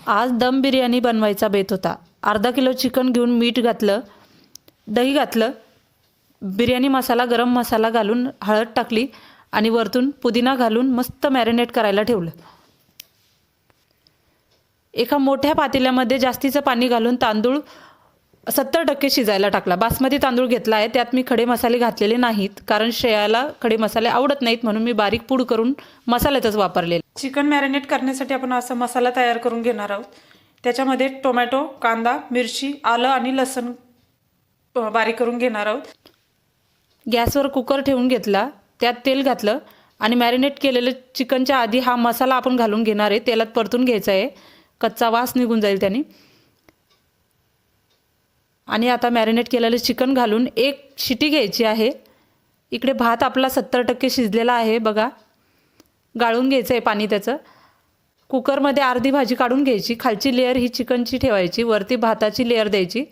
आज दम बिर्याणी बनवायचा बेत होता. अर्धा किलो चिकन घेऊन मीठ घातलं, दही घातलं, बिर्याणी मसाला, गरम मसाला घालून हळद टाकली आणि वरतून पुदिना घालून मस्त मॅरिनेट करायला ठेवलं. एका मोठ्या पातेल्यामध्ये जास्तीचं पाणी घालून तांदूळ 70% शिजायला टाकला. बासमती तांदूळ घेतला आहे. त्यात मी खडे मसाले घातलेले नाहीत, कारण श्रेयाला खडे मसाले आवडत नाहीत, म्हणून मी बारीक पूड करून मसाल्यातच वापरलेले. चिकन मॅरिनेट करण्यासाठी आपण असा मसाला तयार करून घेणार आहोत. त्याच्यामध्ये टोमॅटो, कांदा, मिरची, आलं आणि लसूण बारीक करून घेणार आहोत. गॅसवर कुकर ठेवून घेतला, त्यात तेल घातलं आणि मॅरिनेट केलेलं चिकनच्या आधी हा मसाला आपण घालून घेणार आहे. तेलात परतून घ्यायचा आहे, कच्चा वास निघून जाईल त्याने. आणि आता मॅरिनेट केलेलं चिकन घालून एक शिटी घ्यायची आहे. इकडे भात आपला 70% शिजलेला आहे बघा. गाळून घ्यायचं आहे पाणी त्याचं. कुकरमध्ये अर्धी भाजी काढून घ्यायची. खालची लेअर ही चिकनची ठेवायची, वरती भाताची लेअर द्यायची.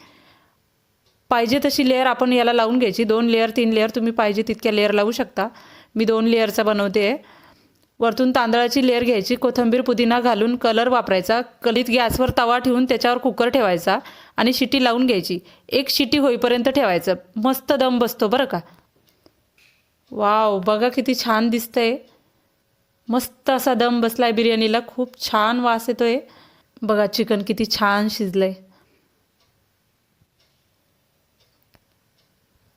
पाहिजे तशी लेअर आपण याला लावून घ्यायची. 2 लेअर 3 लेअर तुम्ही पाहिजे तितक्या लेअर लावू शकता. मी 2 लेअरचा बनवते आहे. वरतून तांदळाची लेअर घ्यायची. कोथिंबीर पुदिना घालून कलर वापरायचा. कलीत गॅसवर तवा ठेवून त्याच्यावर कुकर ठेवायचा आणि शिटी लावून घ्यायची. एक शिटी होईपर्यंत ठेवायचं. मस्त दम बसतो बरं का. वाव, बघा किती छान दिसतंय. मस्त असा दम बसलाय बिर्याणीला. खूप छान वास येतोय. बघा चिकन किती छान शिजलंय.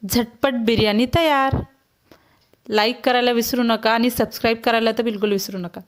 झटपट बिर्याणी तयार. लाईक करायला विसरू नका आणि सबस्क्राईब करायला तर बिलकुल विसरू नका.